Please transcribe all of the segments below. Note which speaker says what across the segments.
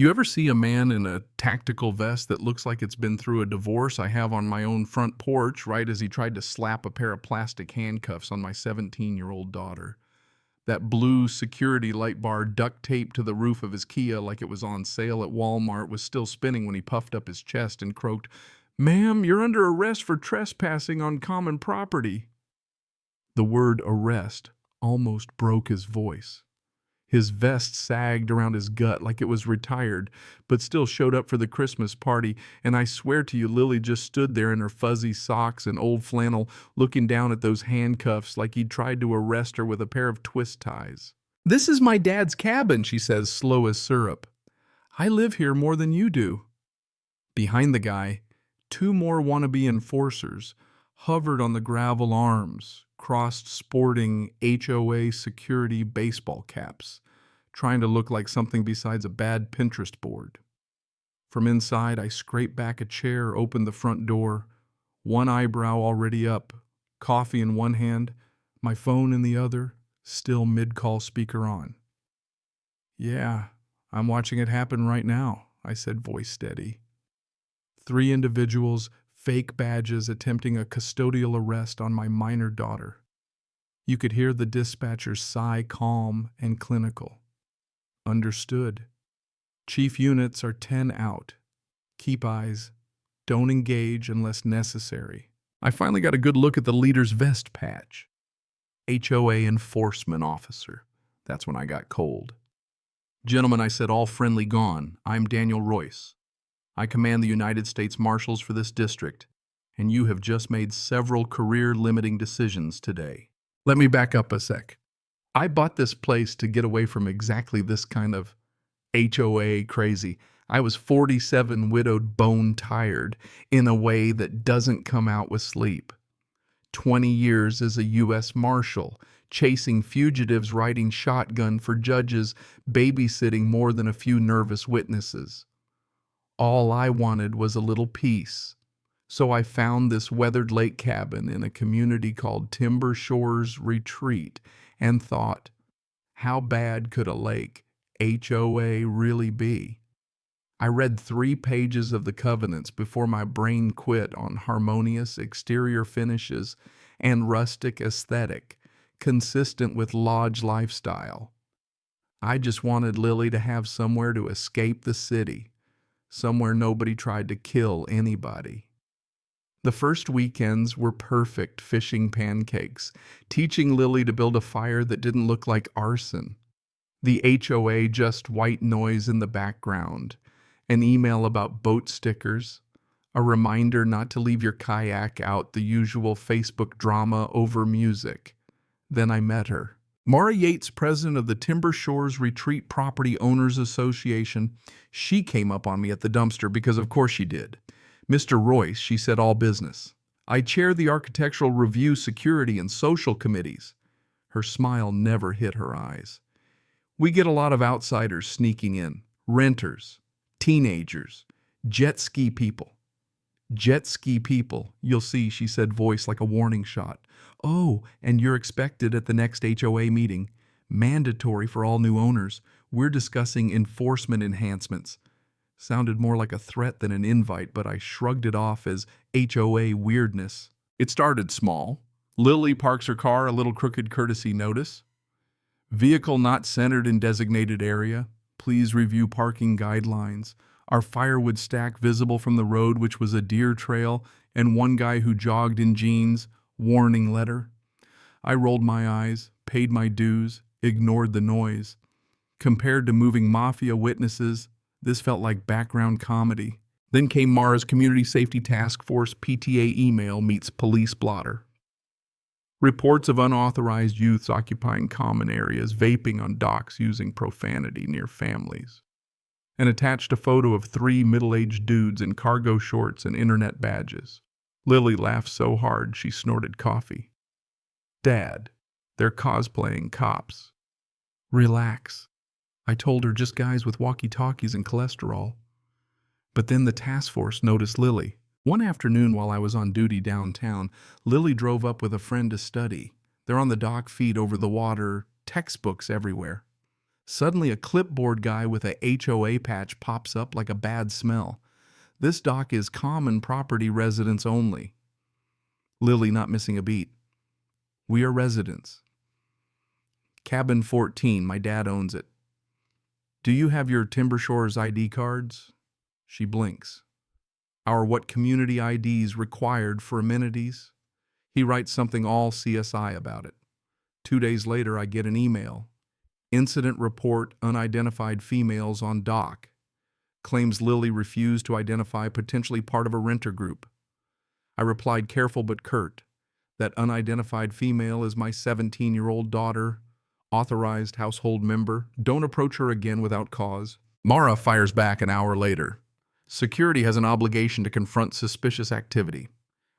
Speaker 1: You ever see a man in a tactical vest that looks like it's been through a divorce? I have on my own front porch, right as he tried to slap a pair of plastic handcuffs on my 17-year-old daughter. That blue security light bar duct taped to the roof of his Kia like it was on sale at Walmart was still spinning when he puffed up his chest and croaked, "Ma'am, you're under arrest for trespassing on common property." The word arrest almost broke his voice. His vest sagged around his gut like it was retired, but still showed up for the Christmas party, and I swear to you, Lily just stood there in her fuzzy socks and old flannel, looking down at those handcuffs like he'd tried to arrest her with a pair of twist ties. "This is my dad's cabin," she says, slow as syrup. "I live here more than you do." Behind the guy, two more wannabe enforcers hovered on the gravel arms, crossed sporting HOA security baseball caps, trying to look like something besides a bad Pinterest board. From inside, I scraped back a chair, opened the front door, one eyebrow already up, coffee in one hand, my phone in the other, still mid-call speaker on. "Yeah, I'm watching it happen right now," I said, voice steady. 3 individuals, fake badges, attempting a custodial arrest on my minor daughter. You could hear the dispatcher's sigh, calm and clinical. "Understood. Chief units are 10 out. Keep eyes. Don't engage unless necessary." I finally got a good look at the leader's vest patch. HOA Enforcement Officer. That's when I got cold. "Gentlemen," I said, all friendly gone, "I'm Daniel Royce. I command the United States Marshals for this district, and you have just made several career-limiting decisions today." Let me back up a sec. I bought this place to get away from exactly this kind of HOA crazy. I was 47 widowed bone tired in a way that doesn't come out with sleep. 20 years as a U.S. Marshal, chasing fugitives, riding shotgun for judges, babysitting more than a few nervous witnesses. All I wanted was a little peace. So I found this weathered lake cabin in a community called Timber Shores Retreat and thought, how bad could a lake, HOA, really be? I read 3 pages of the covenants before my brain quit on harmonious exterior finishes and rustic aesthetic, consistent with lodge lifestyle. I just wanted Lily to have somewhere to escape the city, somewhere nobody tried to kill anybody. The first weekends were perfect fishing pancakes, teaching Lily to build a fire that didn't look like arson. The HOA just white noise in the background, an email about boat stickers, a reminder not to leave your kayak out, the usual Facebook drama over music. Then I met her. Mara Yates, president of the Timber Shores Retreat Property Owners Association. She came up on me at the dumpster because of course she did. "Mr. Royce," she said, "all business. I chair the Architectural Review, Security, and Social Committees." Her smile never hit her eyes. "We get a lot of outsiders sneaking in. Renters, teenagers, jet ski people." "Jet ski people, you'll see," she said, voice like a warning shot. "Oh, and you're expected at the next HOA meeting. Mandatory for all new owners. We're discussing enforcement enhancements." Sounded more like a threat than an invite, but I shrugged it off as HOA weirdness. It started small. Lily parks her car, a little crooked courtesy notice. "Vehicle not centered in designated area. Please review parking guidelines." Our firewood stack visible from the road, which was a deer trail, and one guy who jogged in jeans. Warning letter. I rolled my eyes, paid my dues, ignored the noise. Compared to moving mafia witnesses, this felt like background comedy. Then came Mara's Community Safety Task Force PTA email meets police blotter. Reports of unauthorized youths occupying common areas, vaping on docks, using profanity near families. And attached a photo of 3 middle-aged dudes in cargo shorts and internet badges. Lily laughed so hard she snorted coffee. "Dad, they're cosplaying cops." "Relax." I told her, "just guys with walkie-talkies and cholesterol." But then the task force noticed Lily. One afternoon while I was on duty downtown, Lily drove up with a friend to study. They're on the dock, feet over the water, textbooks everywhere. Suddenly, a clipboard guy with a HOA patch pops up like a bad smell. This dock is common property residents only. Lily not missing a beat. We are residents. Cabin 14, my dad owns it. Do you have your Timber Shores ID cards? She blinks. Our what community IDs required for amenities? He writes something all CSI about it. 2 days later, I get an email. Incident report, unidentified females on dock. Claims Lily refused to identify potentially part of a renter group. I replied careful but curt. That unidentified female is my 17-year-old daughter, authorized household member. Don't approach her again without cause. Mara fires back an hour later. Security has an obligation to confront suspicious activity.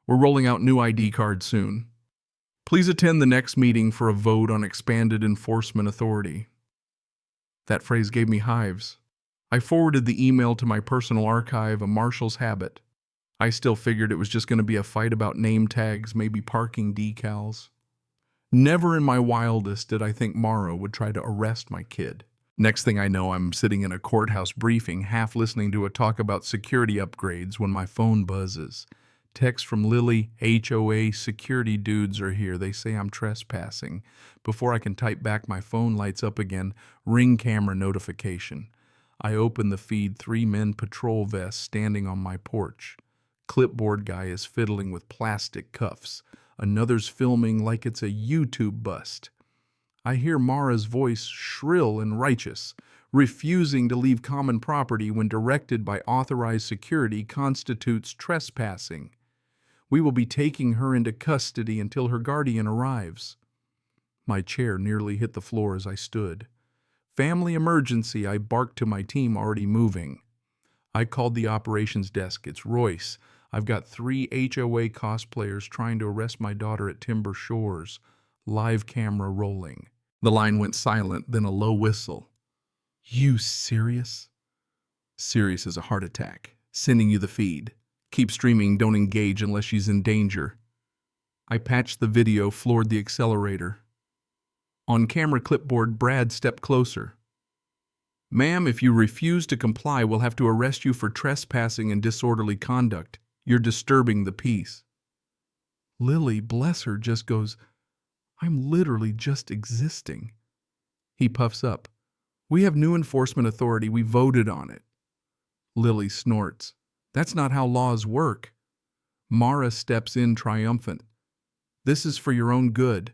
Speaker 1: We're rolling out new ID cards soon. Please attend the next meeting for a vote on expanded enforcement authority. That phrase gave me hives. I forwarded the email to my personal archive, a Marshals habit. I still figured it was just going to be a fight about name tags, maybe parking decals. Never in my wildest did I think Mara would try to arrest my kid. Next thing I know, I'm sitting in a courthouse briefing, half listening to a talk about security upgrades when my phone buzzes. Text from Lily, HOA security dudes are here. They say I'm trespassing. Before I can type back, my phone lights up again. Ring camera notification. I open the feed, 3 men patrol vests standing on my porch. Clipboard guy is fiddling with plastic cuffs. Another's filming like it's a YouTube bust. I hear Mara's voice shrill and righteous. Refusing to leave common property when directed by authorized security constitutes trespassing. We will be taking her into custody until her guardian arrives. My chair nearly hit the floor as I stood. Family emergency, I barked to my team already moving. I called the operations desk. It's Royce. I've got 3 HOA cosplayers trying to arrest my daughter at Timber Shores. Live camera rolling. The line went silent, then a low whistle. You serious? Serious as a heart attack. Sending you the feed. Keep streaming, don't engage unless she's in danger. I patched the video, floored the accelerator. On camera clipboard, Brad stepped closer. Ma'am, if you refuse to comply, we'll have to arrest you for trespassing and disorderly conduct. You're disturbing the peace. Lily, bless her, just goes, I'm literally just existing. He puffs up. We have new enforcement authority. We voted on it. Lily snorts. That's not how laws work. Mara steps in triumphant. This is for your own good.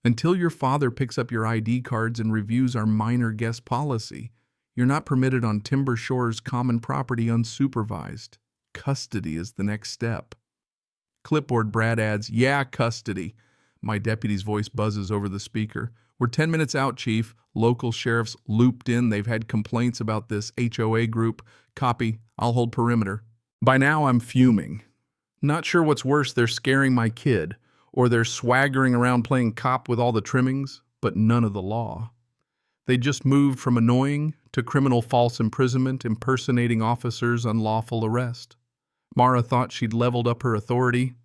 Speaker 1: Until your father picks up your ID cards and reviews our minor guest policy, you're not permitted on Timber Shores common property unsupervised. Custody is the next step. Clipboard Brad adds, yeah, custody. My deputy's voice buzzes over the speaker. We're 10 minutes out, Chief. Local sheriffs looped in. They've had complaints about this HOA group. Copy. I'll hold perimeter. By now, I'm fuming. Not sure what's worse, they're scaring my kid, or they're swaggering around playing cop with all the trimmings, but none of the law. They just moved from annoying to criminal false imprisonment, impersonating officers, unlawful arrest. Mara thought she'd leveled up her authority,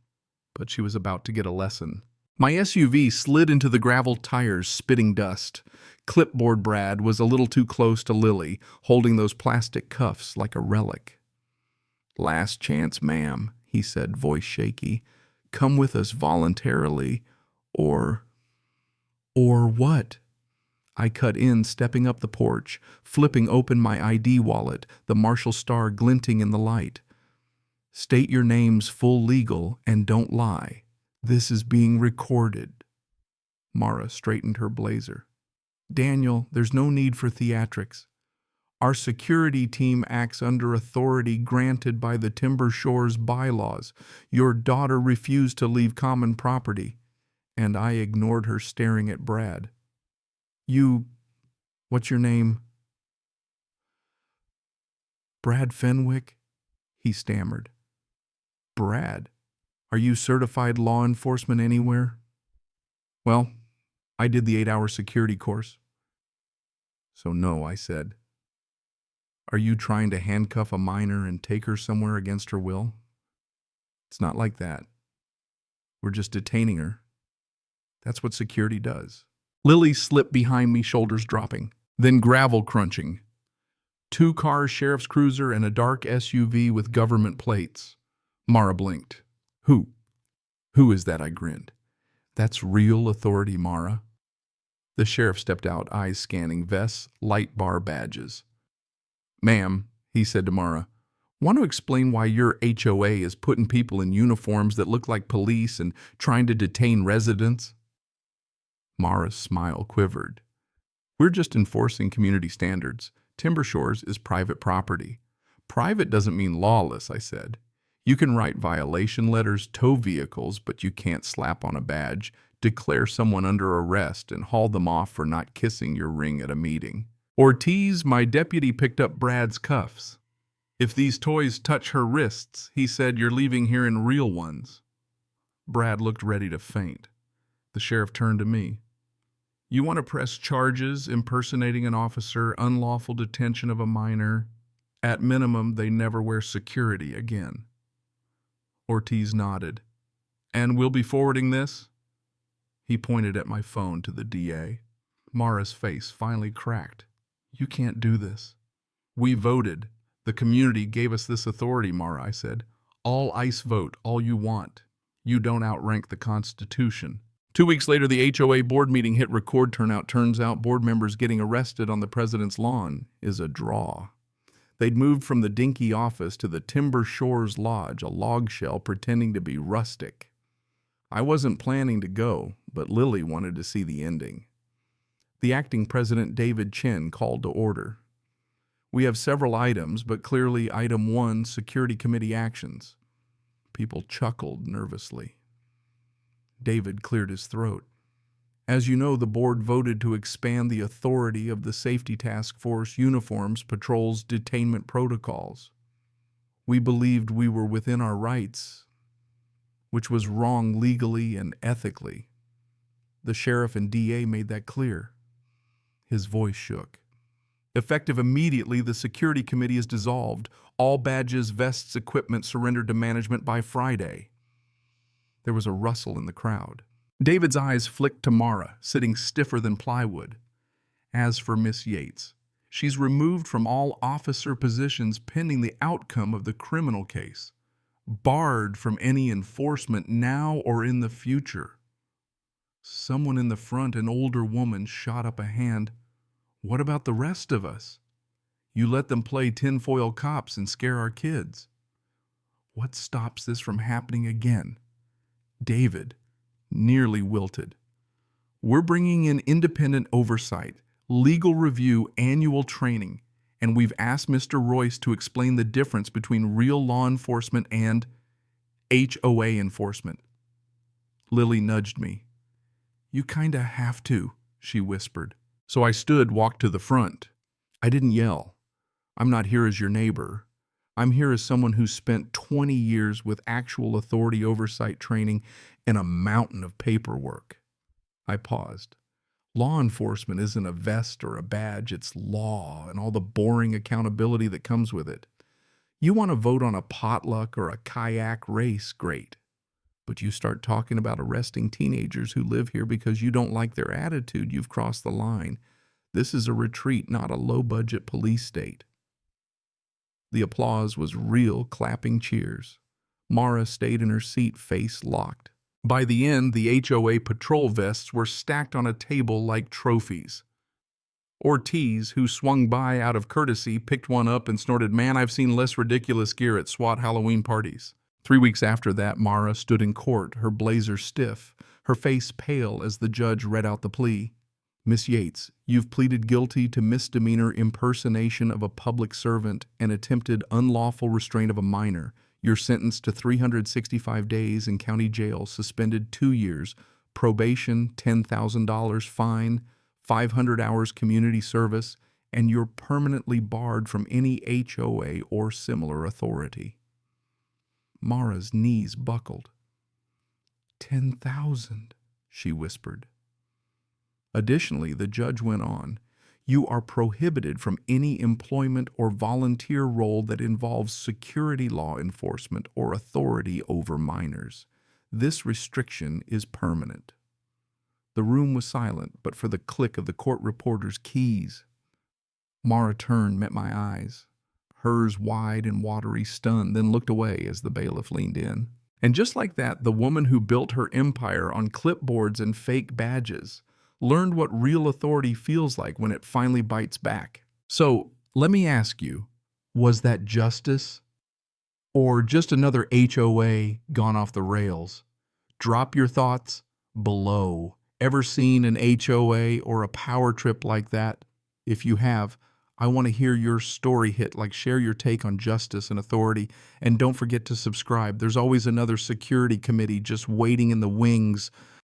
Speaker 1: but she was about to get a lesson. My SUV slid into the gravel tires, spitting dust. Clipboard Brad was a little too close to Lily, holding those plastic cuffs like a relic. Last chance, ma'am, he said, voice shaky. Come with us voluntarily, or what? I cut in, stepping up the porch, flipping open my ID wallet, the Marshall star glinting in the light. State your names full legal and don't lie. This is being recorded. Mara straightened her blazer. Daniel, there's no need for theatrics. Our security team acts under authority granted by the Timber Shores bylaws. Your daughter refused to leave common property, and I ignored her staring at Brad. What's your name? Brad Fenwick, he stammered. Brad, are you certified law enforcement anywhere? Well, I did the 8-hour security course. So no, I said. Are you trying to handcuff a minor and take her somewhere against her will? It's not like that. We're just detaining her. That's what security does. Lily slipped behind me, shoulders dropping. Then gravel crunching. 2 cars, sheriff's cruiser, and a dark SUV with government plates. Mara blinked. Who? Who is that? I grinned. That's real authority, Mara. The sheriff stepped out, eyes scanning vests, light bar badges. Ma'am, he said to Mara, want to explain why your HOA is putting people in uniforms that look like police and trying to detain residents? Mara's smile quivered. We're just enforcing community standards. Timber Shores is private property. Private doesn't mean lawless, I said. You can write violation letters, tow vehicles, but you can't slap on a badge, declare someone under arrest, and haul them off for not kissing your ring at a meeting. Ortiz, my deputy, picked up Brad's cuffs. If these toys touch her wrists, he said, you're leaving here in real ones. Brad looked ready to faint. The sheriff turned to me. You want to press charges, impersonating an officer, unlawful detention of a minor. At minimum, they never wear security again. Ortiz nodded. And we'll be forwarding this? He pointed at my phone to the DA. Mara's face finally cracked. You can't do this. We voted. The community gave us this authority, Mara, I said. All ICE vote, all you want. You don't outrank the Constitution. 2 weeks later, the HOA board meeting hit record turnout. Turns out board members getting arrested on the president's lawn is a draw. They'd moved from the dinky office to the Timber Shores Lodge, a log shell pretending to be rustic. I wasn't planning to go, but Lily wanted to see the ending. The acting president, David Chen, called to order. We have several items, but clearly item 1, security committee actions. People chuckled nervously. David cleared his throat. As you know, the board voted to expand the authority of the Safety Task Force uniforms, patrols, detainment protocols. We believed we were within our rights, which was wrong legally and ethically. The sheriff and DA made that clear. His voice shook. Effective immediately, the security committee is dissolved. All badges, vests, equipment surrendered to management by Friday. There was a rustle in the crowd. David's eyes flicked to Mara, sitting stiffer than plywood. As for Miss Yates, she's removed from all officer positions pending the outcome of the criminal case, barred from any enforcement now or in the future. Someone in the front, an older woman, shot up a hand. What about the rest of us? You let them play tinfoil cops and scare our kids. What stops this from happening again? David nearly wilted. We're bringing in independent oversight, legal review, annual training, and we've asked Mr. Royce to explain the difference between real law enforcement and HOA enforcement. Lily nudged me. You kinda have to, she whispered. So I stood, walked to the front. I didn't yell. I'm not here as your neighbor. I'm here as someone who's spent 20 years with actual authority oversight training and a mountain of paperwork. I paused. Law enforcement isn't a vest or a badge, it's law and all the boring accountability that comes with it. You want to vote on a potluck or a kayak race, great. But you start talking about arresting teenagers who live here because you don't like their attitude, you've crossed the line. This is a retreat, not a low-budget police state. The applause was real, clapping cheers. Mara stayed in her seat, face locked. By the end, the HOA patrol vests were stacked on a table like trophies. Ortiz, who swung by out of courtesy, picked one up and snorted, "Man, I've seen less ridiculous gear at SWAT Halloween parties." 3 weeks after that, Mara stood in court, her blazer stiff, her face pale as the judge read out the plea. Miss Yates, you've pleaded guilty to misdemeanor impersonation of a public servant and attempted unlawful restraint of a minor. You're sentenced to 365 days in county jail, suspended 2 years, probation, $10,000 fine, 500 hours community service, and you're permanently barred from any HOA or similar authority. Mara's knees buckled. 10,000, she whispered. Additionally, the judge went on, you are prohibited from any employment or volunteer role that involves security law enforcement or authority over minors. This restriction is permanent. The room was silent, but for the click of the court reporter's keys. Mara turned, met my eyes, hers wide and watery, stunned, then looked away as the bailiff leaned in. And just like that, the woman who built her empire on clipboards and fake badges learned what real authority feels like when it finally bites back. So, let me ask you, was that justice? Or just another HOA gone off the rails? Drop your thoughts below. Ever seen an HOA or a power trip like that? If you have, I want to hear your story hit, like share your take on justice and authority. And don't forget to subscribe. There's always another security committee just waiting in the wings